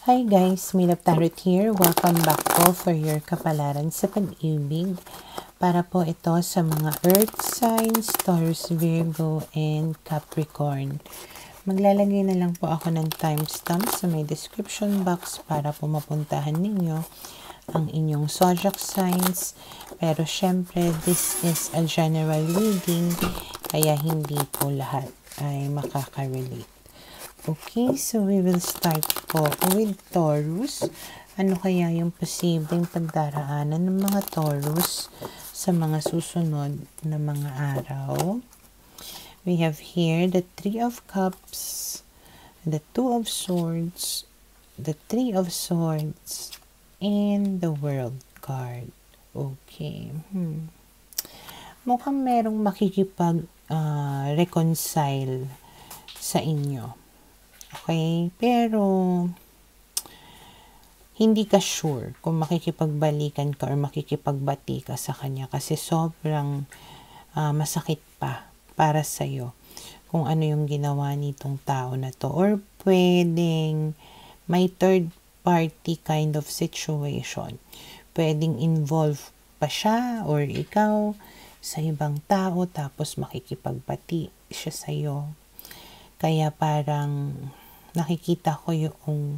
Hi guys, Milap Tarot here. Welcome back po for your kapalaran sa pag-ibig. Para po ito sa mga Earth signs, Taurus, Virgo, and Capricorn. Maglalagay na lang po ako ng timestamp sa may description box para po mapuntahan ninyo ang inyong zodiac signs. Pero syempre, this is a general reading, kaya hindi po lahat ay makaka-relate. Okay, so we will start po with Taurus. Ano kaya yung posibleng pagdaraanan ng mga Taurus sa mga susunod na mga araw? We have here the Three of Cups, the Two of Swords, the Three of Swords, and the World card. Okay. Mukhang merong makikipag-reconcile sa inyo. Okay, pero hindi ka sure kung makikipagbalikan ka or makikipagbati ka sa kanya kasi sobrang masakit pa para sa'yo kung ano yung ginawa nitong tao na to. Or pwedeng may third party kind of situation. Pwedeng involve pa siya or ikaw sa ibang tao tapos makikipagbati siya sa'yo. Kaya parang nakikita ko yung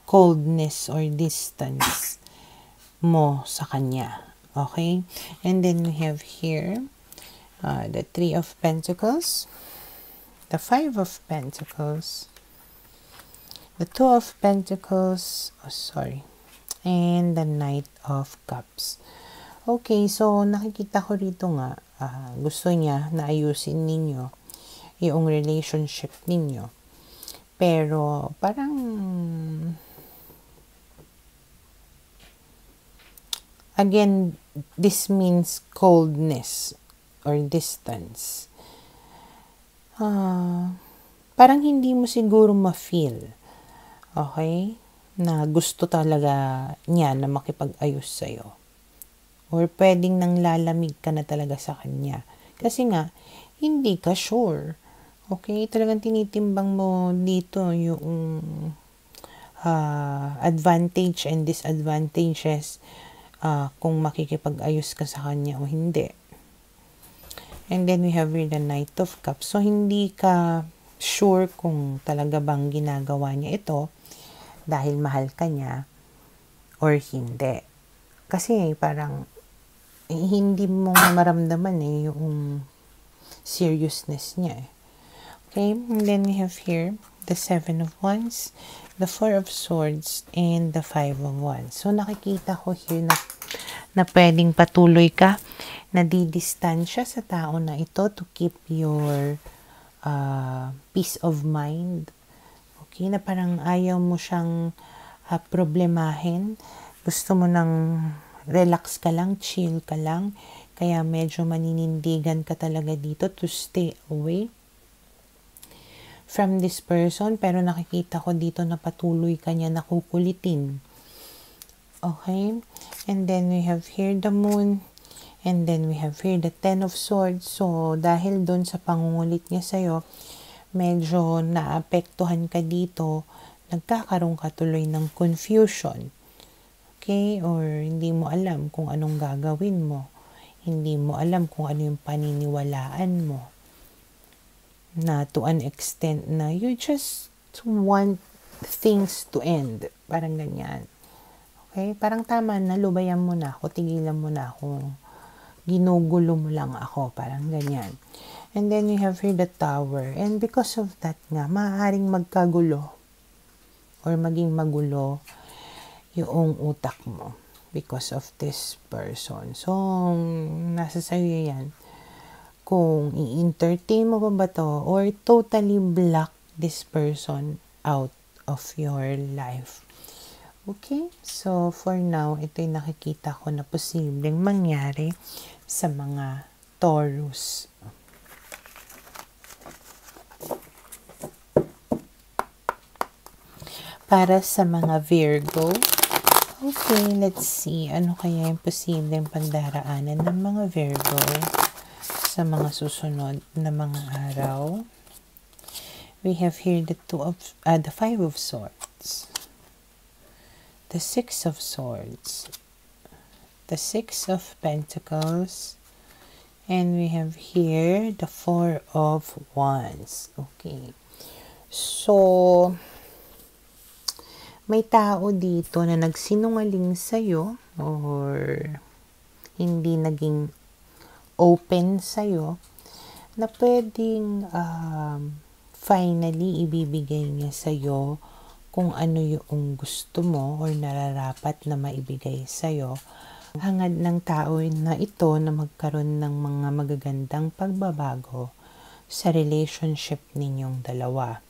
coldness or distance mo sa kanya. Okay? And then we have here the Three of Pentacles, the Five of Pentacles, the Two of Pentacles, and the Knight of Cups. Okay, so nakikita ko rito nga, gusto niya na ayusin ninyo yung relationship ninyo. Pero parang again, this means coldness or distance. Parang hindi mo siguro ma-feel, okay, na gusto talaga niya na makipag-ayos sa'yo. Or pwedeng nang lalamig ka na talaga sa kanya. Kasi nga, hindi ka sure. Okay, talagang tinitimbang mo dito yung advantage and disadvantages kung makikipag-ayos ka sa kanya o hindi. And then we have here the Knight of Cups. So, hindi ka sure kung talaga bang ginagawa niya ito dahil mahal ka niya or hindi. Kasi parang hindi mo maramdaman yung seriousness niya . Okay, and then we have here the Seven of Wands, the Four of Swords, and the Five of Wands. So, nakikita ko here na pwedeng patuloy ka na didistansya sa tao na ito to keep your peace of mind. Okay, na parang ayaw mo siyang problemahin. Gusto mo nang relax ka lang, chill ka lang. Kaya medyo maninindigan ka talaga dito to stay away from this person, pero nakikita ko dito na patuloy ka niya nakukulitin. Okay? And then we have here the Moon, and then we have here the Ten of Swords. So, dahil doon sa pangungulit niya sa'yo, medyo naapektuhan ka dito, nagkakaroon ka tuloy ng confusion. Okay? Or hindi mo alam kung anong gagawin mo. Hindi mo alam kung ano yung paniniwalaan mo. Na to an extent na you just want things to end. Parang ganyan. Okay? Parang tama na, lubayan mo na ako, tigilan mo na ako, ginugulo mo lang ako. Parang ganyan. And then you have here the Tower. And because of that nga, maaaring magkagulo or maging magulo yung utak mo because of this person. So, nasa sa'yo yan. Kung i-entertain mo ba to or totally block this person out of your life. Okay? So, for now, ito yung nakikita ko na posibleng mangyari sa mga Taurus. Para sa mga Virgo, okay, let's see. Ano kaya yung posibleng pagdaraanan ng mga Virgo sa mga susunod na mga araw? We have here the Five of Swords. the Six of Swords, the Six of Pentacles, and we have here the Four of Wands. Okay. So, may tao dito na nagsinungaling sa'yo or hindi naging open sa'yo na pwedeng finally ibibigay niya sa'yo kung ano yung gusto mo or nararapat na maibigay sa'yo. Hangad ng tao na ito na magkaroon ng mga magagandang pagbabago sa relationship ninyong dalawa.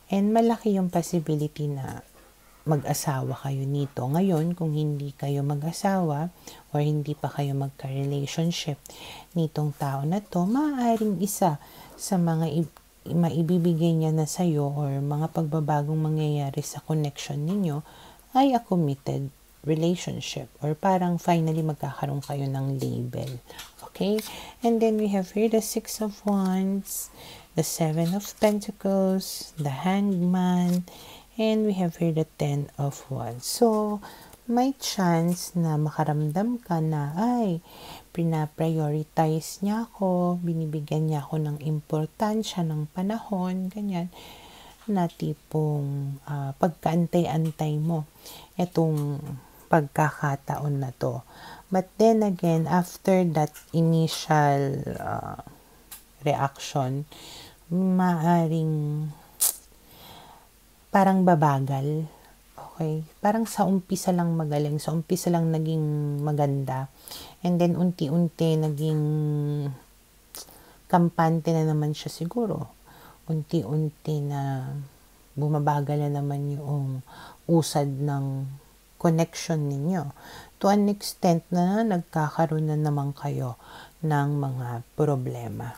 And malaki yung possibility na mag-asawa kayo nito. Ngayon, kung hindi kayo mag-asawa or hindi pa kayo magka-relationship nitong tao na to, maaaring isa sa mga maibibigay niya na sa'yo or mga pagbabagong mangyayari sa connection ninyo ay a committed relationship or parang finally magkakaroon kayo ng label. Okay? And then we have here the Six of Wands, the Seven of Pentacles, the Hanged Man, and we have here the Ten of Wands. So, may chance na makaramdam ka na, ay, pina-prioritize niya ako, binibigyan niya ako ng importansya ng panahon, ganyan, na tipong pagkaantay-antay mo itong pagkakataon na to. But then again, after that initial reaction, maaring parang babagal. Okay? Parang sa umpisa lang magaling, sa umpisa lang naging maganda. And then unti-unti naging kampante na naman siya siguro. Unti-unti na bumabagal na naman yung usad ng connection ninyo. To an extent na nagkakaroon na naman kayo ng mga problema.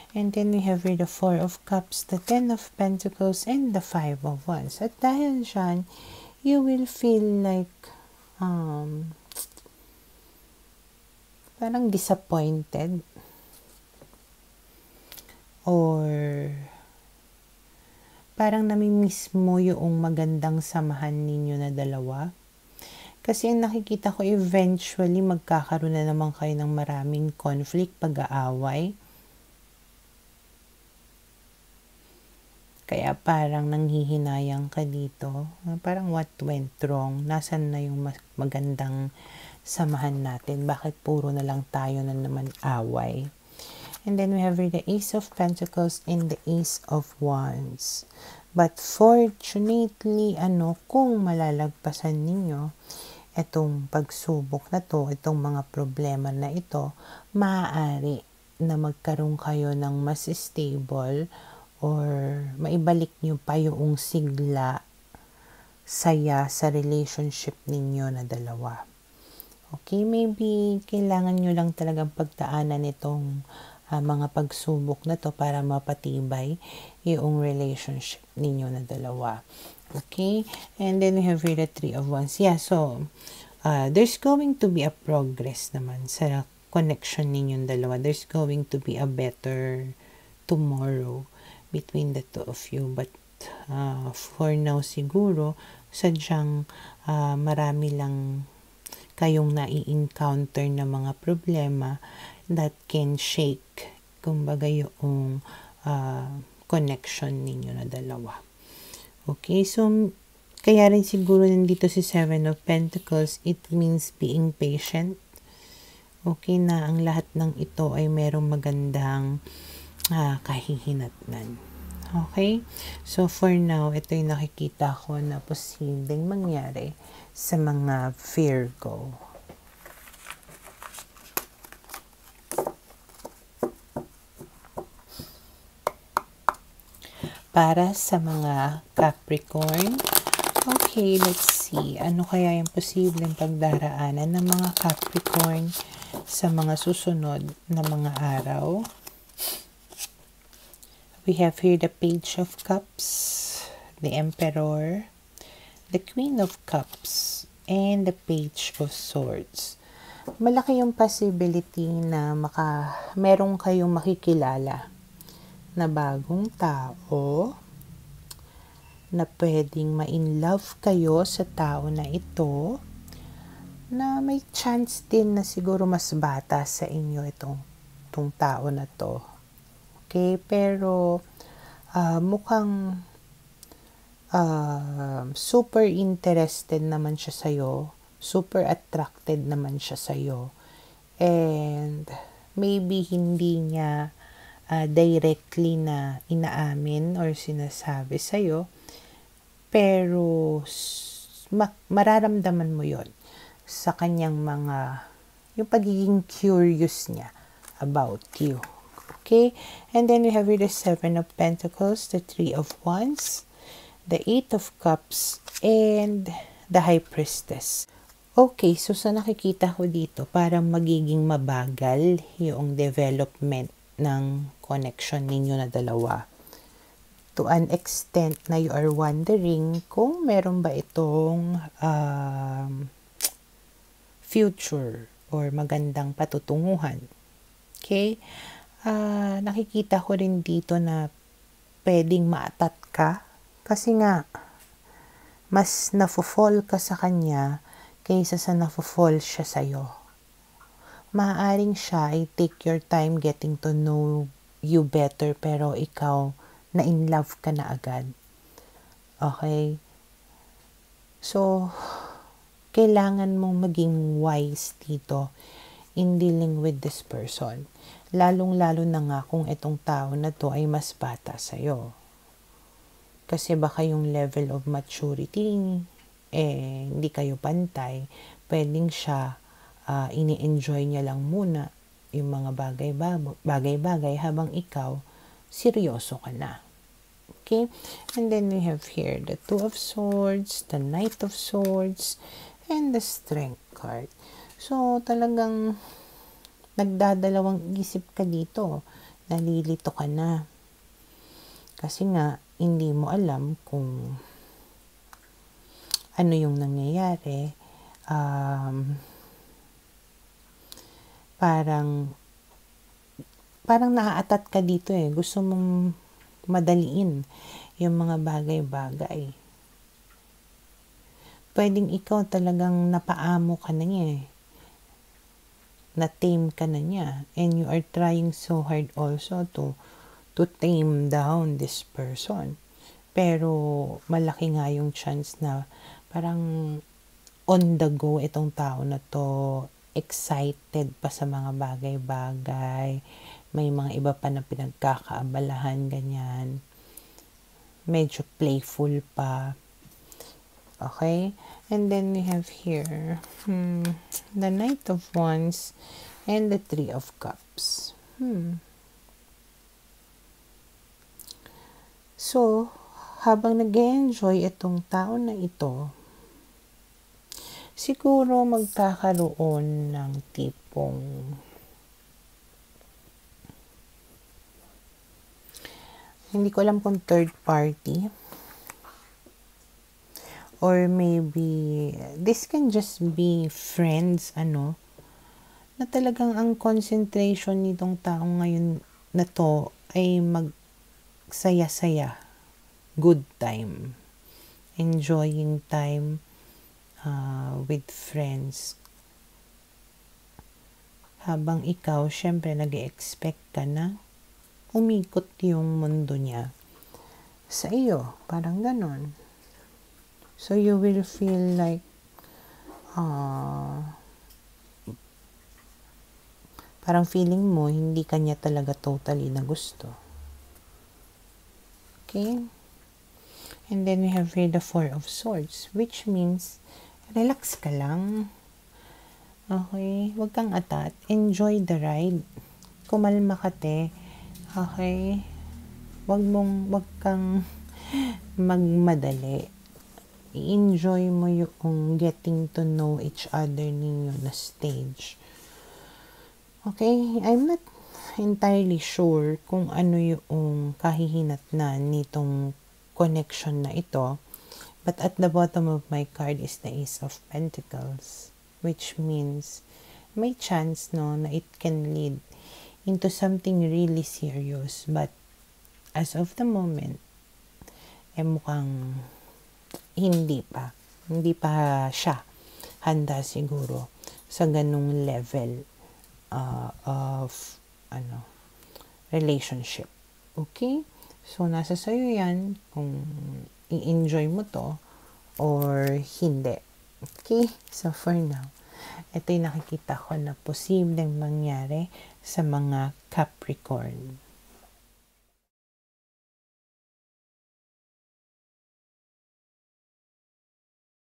And then we have here the Four of Cups, the Ten of Pentacles, and the Five of Wands. At dahil dyan, you will feel like parang disappointed or parang namimiss mo yung magandang samahan ninyo na dalawa. Kasi ang nakikita ko eventually magkakaroon na naman kayo ng maraming conflict, pag-aaway. Kaya parang nanghihinayang ka dito. Parang what went wrong? Nasaan na yung magandang samahan natin? Bakit puro na lang tayo na naman away? And then we have here the Ace of Pentacles and the Ace of Wands. But fortunately, kung malalagpasan ninyo itong pagsubok na to, itong mga problema na ito, maaari na magkaroon kayo ng mas stable or maibalik nyo pa yung sigla, saya sa relationship ninyo na dalawa. Okay, maybe kailangan nyo lang talagang pagdaanan itong mga pagsubok na to para mapatibay yung relationship ninyo na dalawa. Okay, and then we have here the Three of Wands. Yeah, so there's going to be a progress naman sa connection ninyong dalawa. There's going to be a better tomorrow between the two of you, but for now siguro sadyang marami lang kayong nai-encounter na mga problema that can shake kumbaga yung connection ninyo na dalawa. Okay, so kaya rin siguro nandito si Seven of Pentacles, it means being patient. Okay, na ang lahat ng ito ay merong magandang kahihinatnan. Okay? So, for now, ito yung nakikita ko na posibleng mangyari sa mga Virgo. Para sa mga Capricorn, okay, let's see. Ano kaya yung posibleng pagdaraanan ng mga Capricorn sa mga susunod na mga araw? We have here the Page of Cups, the Emperor, the Queen of Cups, and the Page of Swords. Malaki yung possibility na merong kayong makikilala na bagong tao na pwedeng ma-in-love kayo sa tao na ito, na may chance din na siguro mas bata sa inyo itong tao na to. Okay? Pero mukhang super interested naman siya sa'yo, super attracted naman siya sa'yo, and maybe hindi niya directly na inaamin or sinasabi sa'yo, pero mararamdaman mo yon sa kanyang yung pagiging curious niya about you. Okay? And then we have here the 7 of Pentacles, the 3 of Wands, the 8 of Cups, and the High Priestess. Okay, so sa nakikita ko dito, parang magiging mabagal yung development ng connection ninyo na dalawa. To an extent na you are wondering kung meron ba itong future or magandang patutunguhan. Okay? Nakikita ko rin dito na pwedeng maatat ka kasi nga mas nafo-fall ka sa kanya kaysa sa nafo-fall siya sa'yo. Maaaring siya ay take your time getting to know you better, pero ikaw na in love ka na agad. Okay? So, kailangan mong maging wise dito in dealing with this person. Lalong-lalo na nga kung itong tao na to ay mas bata sa'yo. Kasi baka yung level of maturity, hindi kayo pantay. Pwedeng siya, ini-enjoy niya lang muna yung mga bagay-bagay habang ikaw, seryoso ka na. Okay? And then we have here the 2 of Swords, the Knight of Swords, and the Strength card. So, talagang nagdadalawang isip ka dito. Nalilito ka na. Kasi nga, hindi mo alam kung ano yung nangyayari. Parang naaatat ka dito eh. Gusto mong madaliin yung mga bagay-bagay. Pwedeng ikaw talagang napaamo ka na niya eh. Na-tame ka na niya. And you are trying so hard also to tame down this person. Pero malaki nga yung chance na parang on the go itong tao na to, excited pa sa mga bagay-bagay, may mga iba pa na pinagkakaabalahan, ganyan. Medyo playful pa. Okay? And then we have here the Knight of Wands and the 3 of Cups. So, habang nag-enjoy itong tao na ito, siguro magkakaroon ng tipong hindi ko alam kung third party or maybe this can just be friends, na talagang ang concentration nitong tao ngayon na to ay magsaya-saya, good time, enjoying time with friends. Habang ikaw, syempre nag-expect ka na umikot yung mundo niya sa iyo. Parang ganon. So, you will feel like parang feeling mo hindi kanya talaga totally na gusto. Okay? And then we have here the 4 of Swords, which means relax ka lang. Okay? Huwag kang atat. Enjoy the ride. Kumalma ka, te. Okay? Huwag kang magmadali. I-enjoy mo yung getting to know each other ninyo na stage. Okay? I'm not entirely sure kung ano yung kahihinatnan nitong connection na ito. But at the bottom of my card is the Ace of Pentacles, which means may chance na it can lead into something really serious. But as of the moment, mukhang hindi pa siya handa siguro sa ganung level of relationship. Okay? So, nasa sa'yo yan kung i-enjoy mo to or hindi. Okay? So, for now, ito yung nakikita ko na posibleng mangyari sa mga Capricorn.